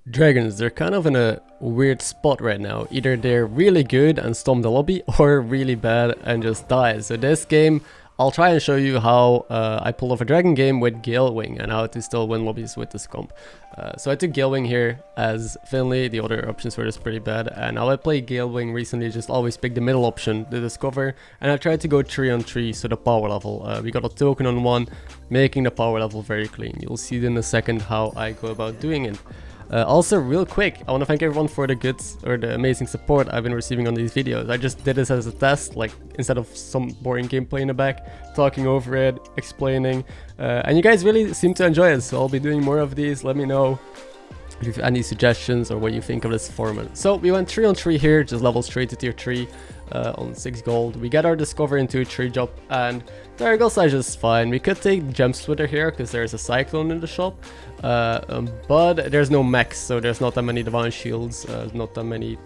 Dragons, they're kind of in a weird spot right now. Either they're really good and storm the lobby, or really bad and just die. So this game, I'll try and show you how I pulled off a dragon game with Galewing and how to still win lobbies with this comp. So I took Galewing here as Finley, the other options were just pretty bad. And how I play Galewing recently, just always pick the middle option, the Discover. And I tried to go 3 on 3, so the power level. We got a token on 1, making the power level very clean. You'll see in a second how I go about doing it. Also, real quick, I want to thank everyone for the good or the amazing support I've been receiving on these videos. I just did this as a test, like instead of some boring gameplay in the back, talking over it, explaining, and you guys really seem to enjoy it, so I'll be doing more of these. Let me know if you have any suggestions or what you think of this format. So we went 3 on 3 here, just level straight to tier 3 on 6 gold. We get our Discover into a 3 job, and Tarecgose is just fine. We could take Gem Splitter here because there's a Cyclone in the shop, but there's no mechs, so there's not that many Divine Shields, not that many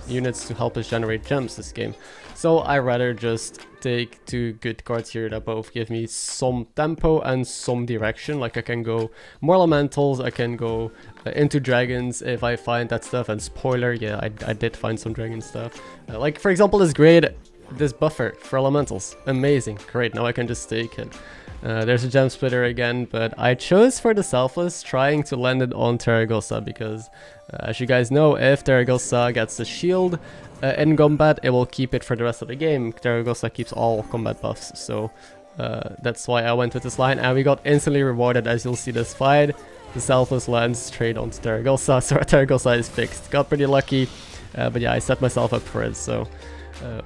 units to help us generate gems this game. So I rather just take 2 good cards here that both give me some tempo and some direction. Like I can go more elementals, I can go into dragons if I find that stuff, and spoiler, yeah, I did find some dragon stuff. Like for example this grade, this buffer for elementals, amazing, great, now I can just take it. There's a Gem Splitter again, but I chose for the Selfless, trying to land it on Tarecgose because as you guys know, if Tarecgose gets the shield in combat, it will keep it for the rest of the game. Tarecgose keeps all combat buffs, so that's why I went with this line, and we got instantly rewarded. As you'll see this fight, the Selfless lands straight onto Tarecgose, so Tarecgose is fixed. Got pretty lucky, but yeah, I set myself up for it. So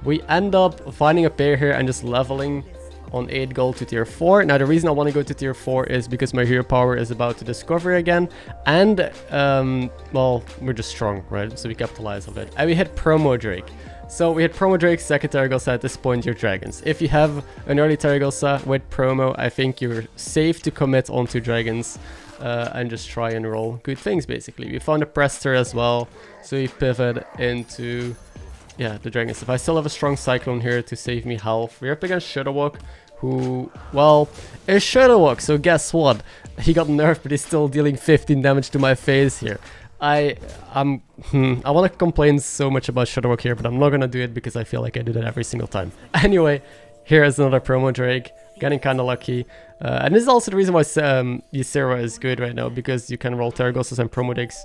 we end up finding a pair here and just leveling on 8 gold to tier 4. Now the reason I want to go to tier 4 is because my hero power is about to discover again, and well, we're just strong, right? So we capitalize on it. And we hit Promodrake. So we hit Promodrake, second Tarecgose. At this point you're dragons. If you have an early Tarecgose with promo, I think you're safe to commit onto dragons and just try and roll good things basically. We found a Prester as well, so we pivot into the dragons. If I still have a strong Cyclone here to save me health, we're up against Shudderwock, who, well, is Shudderwock, so guess what? He got nerfed, but he's still dealing 15 damage to my face here. I want to complain so much about Shudderwock here, but I'm not gonna do it because I feel like I do that every single time. Anyway, here is another Promodrake, getting kind of lucky. And this is also the reason why HysteriA is good right now, because you can roll Tarecgoses and Promodrakes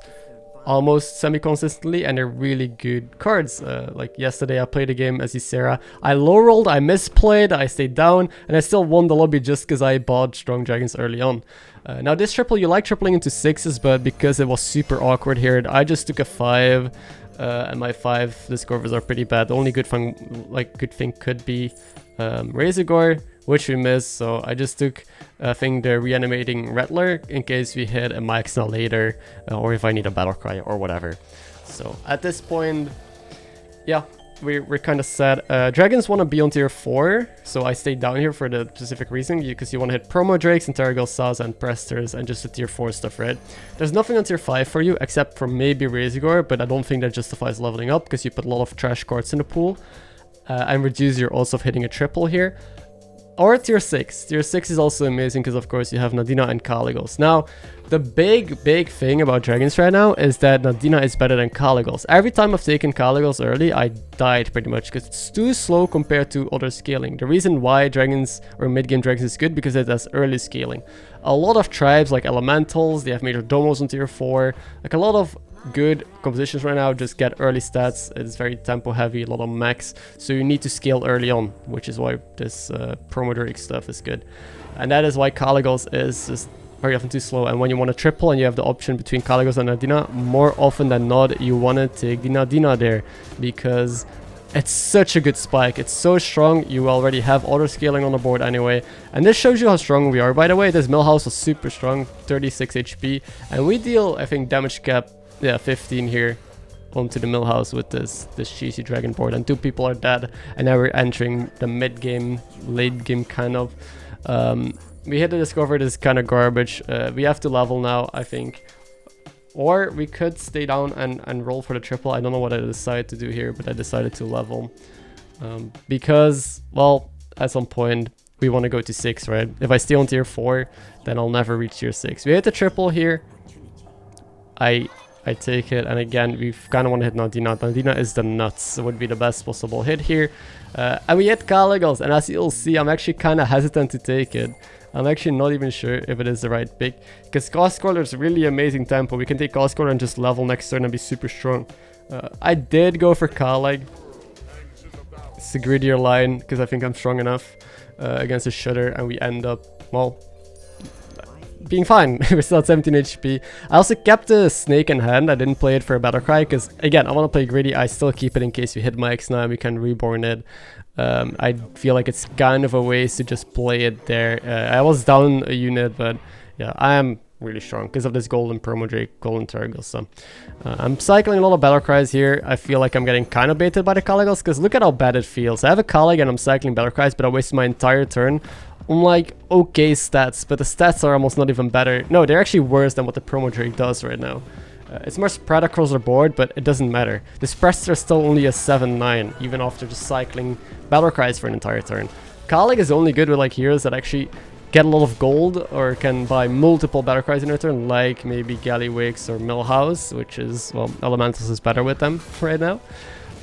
almost semi-consistently, and they're really good cards. Like yesterday I played a game as HysteriA. I low rolled, I misplayed, I stayed down, and I still won the lobby just because I bought strong dragons early on. Now this triple, you like tripling into 6s, but because it was super awkward here, I just took a 5, and my 5 discovers are pretty bad. The only good thing could be Razorgore, which we missed, so I just took, I think, the reanimating Rattler in case we hit a Maxna later, or if I need a battle cry or whatever. So at this point, yeah, we're kind of set. Dragons want to be on tier 4, so I stayed down here for the specific reason, because you want to hit Promodrakes and Tarecgose and Presters and just the tier 4 stuff, right? There's nothing on tier 5 for you, except for maybe Razorgore, but I don't think that justifies leveling up, because you put a lot of trash cards in the pool, and reduce your odds of hitting a triple here. Or tier 6. Tier 6 is also amazing because of course you have Nadina and Kalecgos. Now, the big thing about dragons right now is that Nadina is better than Kalecgos. Every time I've taken Kalecgos early, I died pretty much because it's too slow compared to other scaling. The reason why dragons or mid-game dragons is good because it has early scaling. A lot of tribes like elementals, they have major domos on tier 4. Like a lot of good compositions right now just get early stats. It's very tempo heavy, a lot of mechs, so you need to scale early on, which is why this Promodrake stuff is good. And that is why Kalecgos is just very often too slow. And when you want to triple and you have the option between Kalecgos and Nadina, more often than not you want to take the Nadina there, because it's such a good spike. It's so strong. You already have auto scaling on the board anyway, and this shows you how strong we are. By the way, this Millhouse was super strong, 36 HP, and we deal, I think, damage cap 15 here onto the Millhouse with this cheesy dragon board, and 2 people are dead, and now we're entering the mid game, late game kind of. We hit the Discover, this is kind of garbage. We have to level now, I think, or we could stay down and roll for the triple. I don't know what I decided to do here, but I decided to level because, well, at some point we want to go to 6, right? If I stay on tier 4, then I'll never reach tier 6. We hit the triple here. I I take it, and again, we kind of want to hit Nadina. Nadina is the nuts. It would be the best possible hit here. And we hit Kalecgos, and as you'll see, I'm actually kind of hesitant to take it. I'm actually not even sure if it is the right pick, because Cost Scaler is really amazing tempo. We can take Cost Scaler and just level next turn and be super strong. I did go for Kaleg. It's a greedier line, because I think I'm strong enough against a Shudder, and we end up, well, being fine. We're still at 17 HP. I also kept the snake in hand. I didn't play it for a Battlecry because, again, I want to play greedy. I still keep it in case we hit my X9. We can reborn it. I feel like it's kind of a waste to just play it there. I was down a unit, but yeah, I am really strong because of this golden Promodrake, golden Tarecgose. So I'm cycling a lot of Battlecries here. I feel like I'm getting kind of baited by the Kalecgos because look at how bad it feels. I have a Kaleg and I'm cycling Battlecries, but I wasted my entire turn on like okay stats, but the stats are almost not even better. No, they're actually worse than what the Promodrake does right now. It's more spread across the board, but it doesn't matter. The Suppressor is still only a 7-9, even after just cycling Battlecries for an entire turn. Kaleg is only good with like heroes that actually get a lot of gold or can buy multiple Battlecries in a turn, like maybe Galewing or Millhouse, which is, well, Elementals is better with them right now.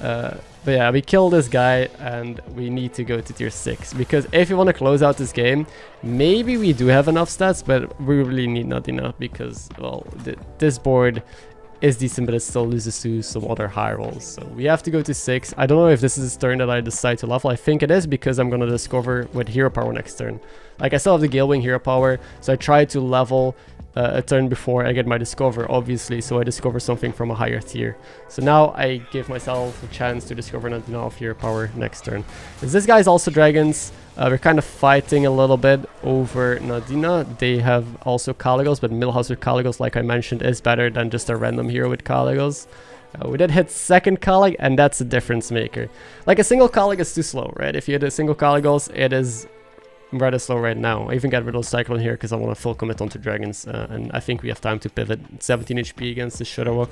But yeah, we kill this guy and we need to go to tier 6, because if we want to close out this game, maybe we do have enough stats, but we really need not enough because, well, this board is decent, but it still loses to some other high rolls. So we have to go to 6. I don't know if this is the turn that I decide to level. I think it is, because I'm going to discover with hero power next turn. Like, I still have the Galewing hero power, so I try to level a turn before I get my discover, obviously, so I discover something from a higher tier. So now I give myself a chance to discover Nadina of hero power next turn. As this guy's also dragons, we're kind of fighting a little bit over Nadina. They have also Kalecgos, but Millhouse with Kalecgos, like I mentioned, is better than just a random hero with Kalecgos. We did hit second Kaleg, and that's a difference maker. Like, a single Kaleg is too slow, right? If you hit a single Kalecgos, it is rather slow right now. I even got rid of Cyclone here because I want to full commit onto dragons, and I think we have time to pivot. 17 HP against the Shudderwalk.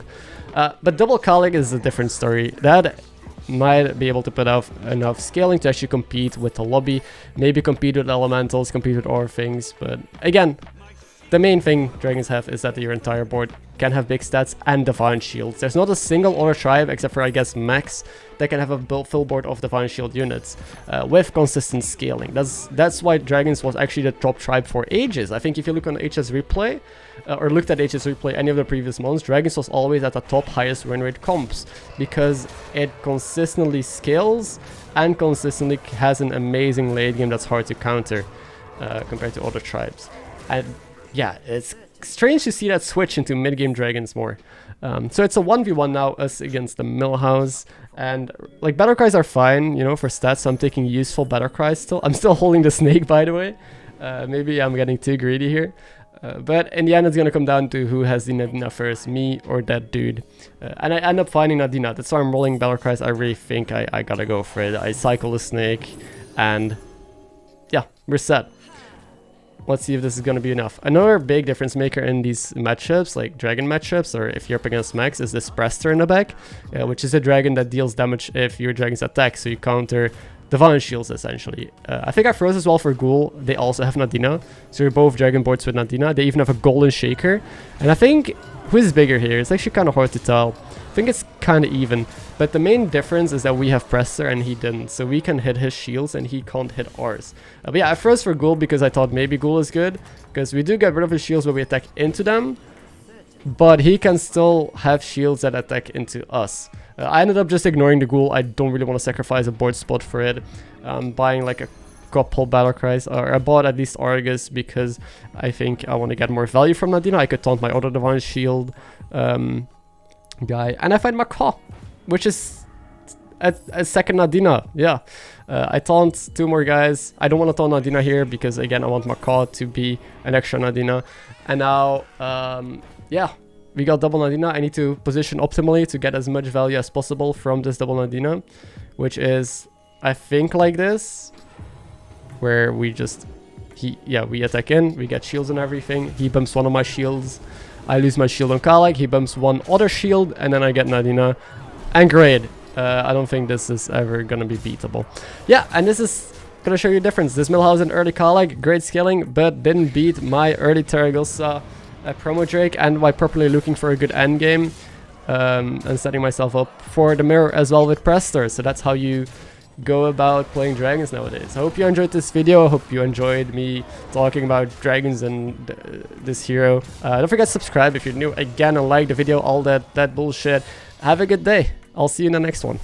But double Kaleg is a different story. That might be able to put out enough scaling to actually compete with the lobby, maybe compete with elementals, compete with other things, but again, the main thing dragons have is that your entire board can have big stats and divine shields. There's not a single other tribe, except for I guess Max, that can have a full board of divine shield units with consistent scaling. That's why dragons was actually the top tribe for ages. I think if you look on HS replay, or looked at HS replay any of the previous months, dragons was always at the top highest win rate comps, because it consistently scales and consistently has an amazing late game that's hard to counter compared to other tribes. And yeah, it's strange to see that switch into mid-game dragons more. So it's a 1v1 now, us against the Millhouse. And like, Battlecries are fine, you know, for stats, so I'm taking useful Battlecries still. I'm still holding the snake, by the way. Maybe I'm getting too greedy here. But in the end, it's going to come down to who has the Nadina first, me or that dude. And I end up finding Nadina. That's why I'm rolling Battlecries. I really think I gotta go for it. I cycle the snake, and yeah, we're set. Let's see if this is going to be enough. Another big difference maker in these matchups, like dragon matchups, or if you're up against Max, is this Suppressor in the back, which is a dragon that deals damage if your dragons attack, so you counter divine shields essentially. I think I froze as well for Ghoul. They also have Nadina, so you're both dragon boards with Nadina. They even have a golden shaker, and I think who is bigger here? It's actually kind of hard to tell. I think it's kind of even, but the main difference is that we have Presser and he didn't, so we can hit his shields and he can't hit ours. But yeah, I froze for Ghoul because I thought maybe Ghoul is good, because we do get rid of his shields when we attack into them, but he can still have shields that attack into us. I ended up just ignoring the Ghoul. I don't really want to sacrifice a board spot for it. Buying like a couple Battlecries, or I bought at least Argus because I think I want to get more value from Nadina. I could taunt my other divine shield guy, and I find MarkMcKz, which is a second Nadina. Yeah, I taunt two more guys. I don't want to taunt Nadina here because again I want MarkMcKz to be an extra Nadina, and now yeah, we got double Nadina. I need to position optimally to get as much value as possible from this double Nadina, which is I think like this, where we just we attack in, we get shields and everything. He bumps one of my shields, I lose my shield on Kaleg, he bumps one other shield, and then I get Nadina. And great. I don't think this is ever gonna be beatable. Yeah, and this is gonna show you a difference. This Millhouse and early Kaleg, great scaling, but didn't beat my early Tarecgose. Promodrake and by properly looking for a good end game and setting myself up for the mirror as well with Prestor. So that's how you go about playing dragons nowadays. I hope you enjoyed this video. I hope you enjoyed me talking about dragons and this hero. Don't forget to subscribe if you're new again and like the video, all that bullshit. Have a good day. I'll see you in the next one.